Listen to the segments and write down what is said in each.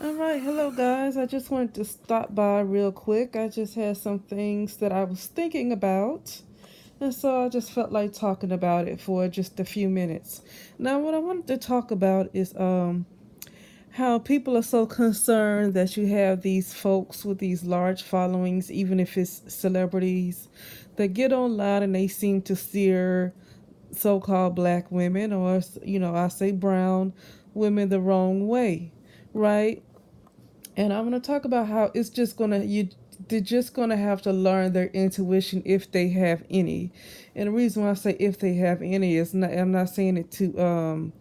All right, hello guys. I just wanted to stop by real quick. I just had some things that I was thinking about, and so I just felt like talking about it for just a few minutes. Now, what I wanted to talk about is how people are so concerned that you have these folks with these large followings, even if it's celebrities, that get online and they seem to steer so-called black women, or I say brown women, the wrong way, right? And I'm going to talk about how it's just going to you they're just going to have to learn their intuition if they have any. And the reason why I say if they have any is not, I'm not saying it to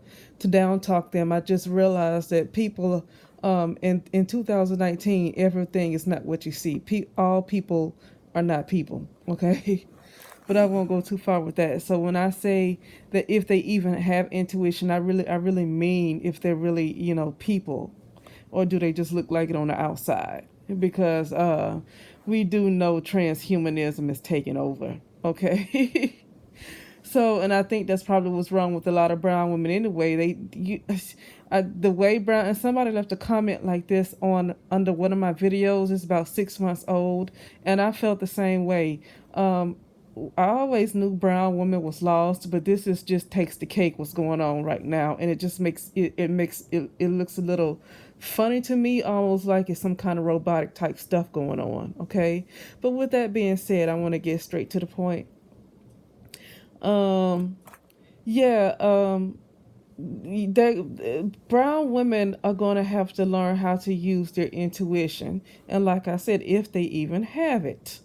down talk them. I just realized that people in 2019 everything is not what you see. All people are not people, okay? But I won't go too far with that. So when I say that if they even have intuition, I really mean if they're really, people, or do they just look like it on the outside? Because we do know transhumanism is taking over. Okay. So, and I think that's probably what's wrong with a lot of brown women anyway. The way brown, and somebody left a comment like this on under one of my videos. It's about 6 months old, and I felt the same way. Um, I always knew brown woman was lost, but this is just takes the cake what's going on right now, and it just makes it looks a little funny to me, almost like it's some kind of robotic type stuff going on. Okay, but with that being said, I want to get straight to the point. Um, yeah, brown women are going to have to learn how to use their intuition, and like I said, if they even have it,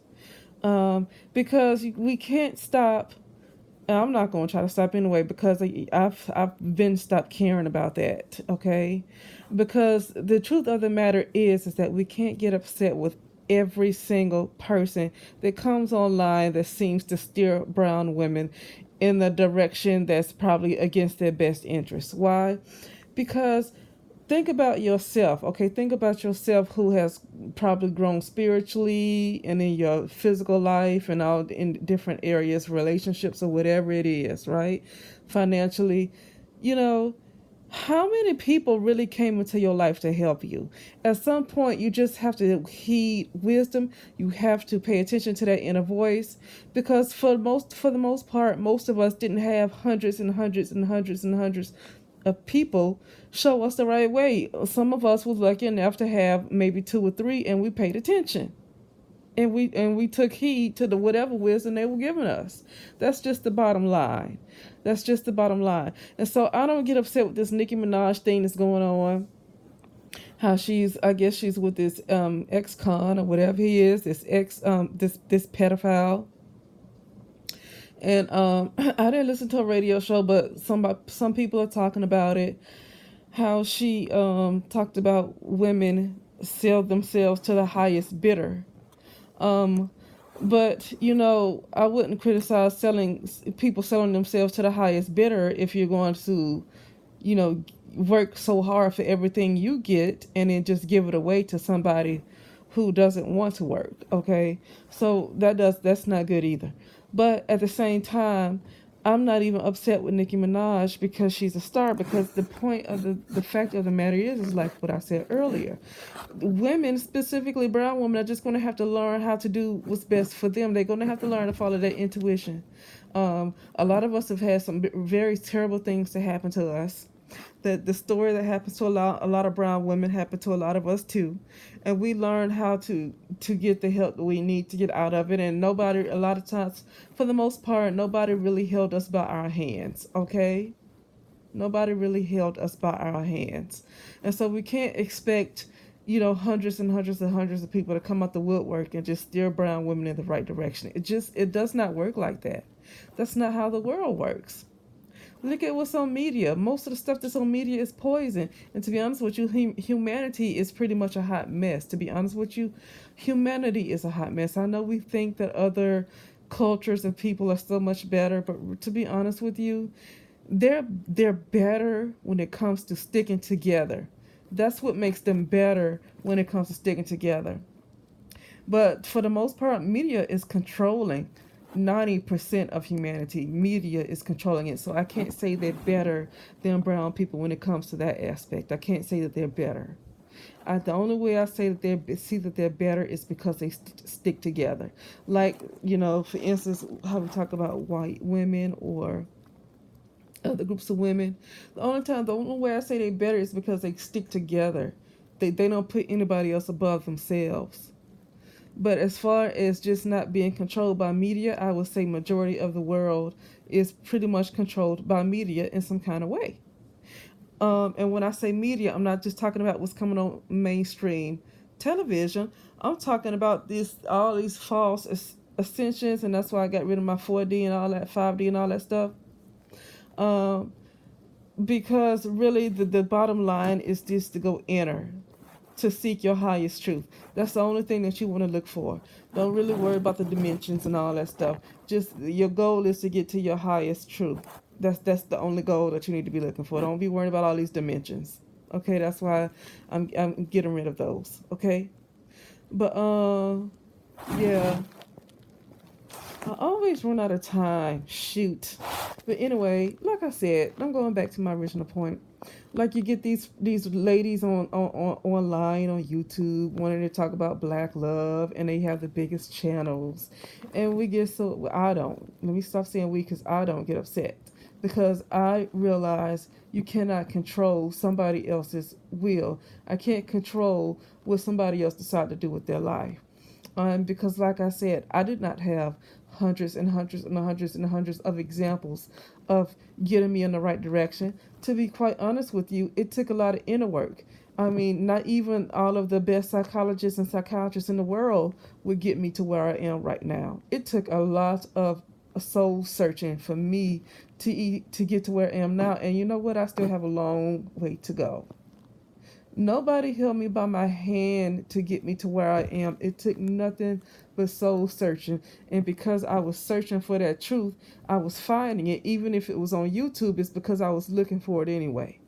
because we can't stop. And I'm not going to try to stop anyway because I've been stopped caring about that. Okay, because the truth of the matter is that we can't get upset with every single person that comes online that seems to steer brown women in the direction that's probably against their best interests. Why? Because think about yourself, okay? Think about yourself who has probably grown spiritually and in your physical life and all in different areas, relationships or whatever it is, right? Financially, you know, how many people really came into your life to help you? At some point, you just have to heed wisdom. You have to pay attention to that inner voice, because for the most part, most of us didn't have hundreds and hundreds and hundreds and hundreds of people show us the right way. Some of us was lucky enough to have maybe two or three, and we paid attention, and we took heed to the whatever wisdom they were giving us. That's just the bottom line. That's just the bottom line. And so I don't get upset with this Nicki Minaj thing that's going on. How I guess she's with this ex-con or whatever he is, this this pedophile. And I didn't listen to a radio show, but some people are talking about it. How she talked about women sell themselves to the highest bidder. Um, but I wouldn't criticize selling people selling themselves to the highest bidder if you're going to, you know, work so hard for everything you get and then just give it away to somebody who doesn't want to work. Okay, so that's not good either. But at the same time, I'm not even upset with Nicki Minaj because she's a star, because the point of the fact of the matter is like what I said earlier. Women, specifically brown women, are just going to have to learn how to do what's best for them. They're going to have to learn to follow their intuition. A lot of us have had some very terrible things to happen to us. The story that happens to a lot of brown women happened to a lot of us too, and we learn how to get the help that we need to get out of it. And nobody, a lot of times, for the most part, nobody really held us by our hands. Okay, nobody really held us by our hands, and so we can't expect hundreds and hundreds and hundreds of people to come out the woodwork and just steer brown women in the right direction. It does not work like that. That's not how the world works. Look at what's on media. Most of the stuff that's on media is poison. And to be honest with you, humanity is pretty much a hot mess. To be honest with you, humanity is a hot mess. I know we think that other cultures and people are so much better, but to be honest with you, they're better when it comes to sticking together. That's what makes them better when it comes to sticking together. But for the most part, media is controlling 90% of humanity. Media is controlling it. So I can't say they're better than brown people when it comes to that aspect. I can't say that they're better. The only way I say that they're better is because they stick together. Like, for instance, how we talk about white women or other groups of women. The only way I say they better is because they stick together. They don't put anybody else above themselves. But as far as just not being controlled by media, I would say majority of the world is pretty much controlled by media in some kind of way. And when I say media, I'm not just talking about what's coming on mainstream television. I'm talking about all these false ascensions, and that's why I got rid of my 4D and all that, 5D and all that stuff. Um, because really, the bottom line is just to go inner, to seek your highest truth. That's the only thing that you want to look for. Don't really worry about the dimensions and all that stuff. Just your goal is to get to your highest truth. That's the only goal that you need to be looking for. Don't be worried about all these dimensions. Okay, that's why I'm getting rid of those. Okay, but yeah, I always run out of time. Shoot. But anyway, like I said, I'm going back to my original point. Like you get these ladies on online on YouTube wanting to talk about black love, and they have the biggest channels, and we get so I don't. Let me stop saying we, because I don't get upset, because I realize you cannot control somebody else's will. I can't control what somebody else decide to do with their life. Because like I said, I did not have hundreds and hundreds and hundreds and hundreds of examples of getting me in the right direction. To be quite honest with you, it took a lot of inner work. I mean, not even all of the best psychologists and psychiatrists in the world would get me to where I am right now. It took a lot of soul searching for me to get to where I am now. And you know what? I still have a long way to go. Nobody held me by my hand to get me to where I am. It took nothing but soul searching. And because I was searching for that truth, I was finding it. Even if it was on YouTube, it's because I was looking for it anyway.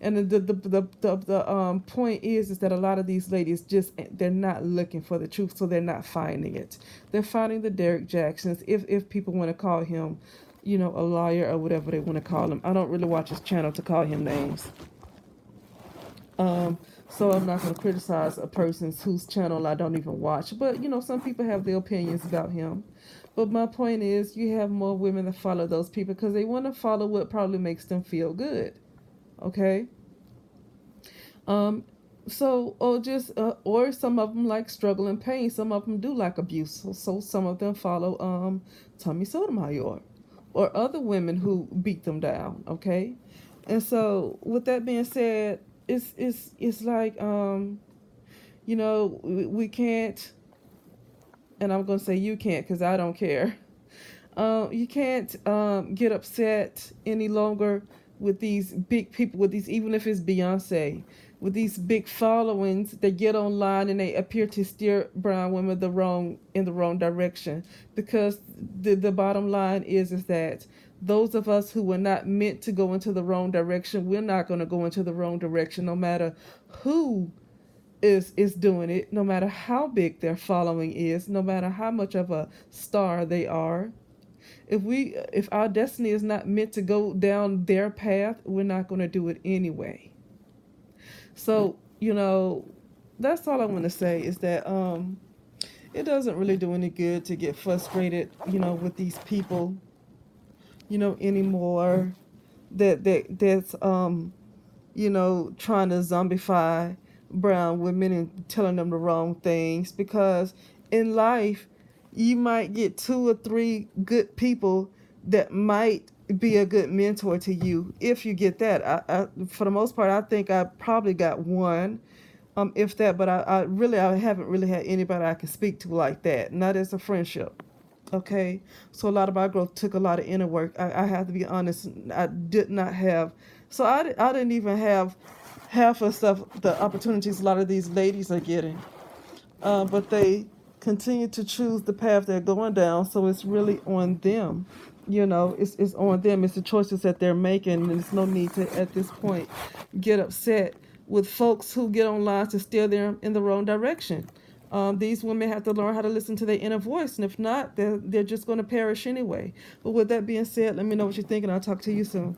And the point is that a lot of these ladies they're not looking for the truth, so they're not finding it. They're finding the Derek Jacksons, if people want to call him, a liar or whatever they want to call him. I don't really watch his channel to call him names. So I'm not going to criticize a person whose channel I don't even watch. But, some people have their opinions about him. But my point is, you have more women that follow those people because they want to follow what probably makes them feel good. Okay? Or some of them like struggle and pain. Some of them do like abuse. So some of them follow Tommy Sotomayor or other women who beat them down. Okay? And so, with that being said, it's like we can't, and I'm gonna say you can't because I don't care. You can't get upset any longer with these big people, with these, even if it's Beyonce, with these big followings. They get online and they appear to steer brown women in the wrong direction, because the bottom line is that those of us who were not meant to go into the wrong direction, we're not going to go into the wrong direction, no matter who is doing it, no matter how big their following is, no matter how much of a star they are. If our destiny is not meant to go down their path, we're not going to do it anyway. So, that's all I want to say, is that it doesn't really do any good to get frustrated, with these people, anymore, that's trying to zombify brown women and telling them the wrong things. Because in life, you might get 2 or 3 good people that might be a good mentor to you. If you get that, I for the most part, I think I probably got one, if that. But I haven't really had anybody I can speak to like that, not as a friendship. Okay, so a lot of my growth took a lot of inner work. I have to be honest. I did not have, so I didn't even have half of stuff, the opportunities a lot of these ladies are getting. But they continue to choose the path they're going down. So it's really on them. It's on them. It's the choices that they're making, and there's no need to, at this point, get upset with folks who get online to steer them in the wrong direction. These women have to learn how to listen to their inner voice, and if not, they're just going to perish anyway. But with that being said, let me know what you think, and I'll talk to you soon.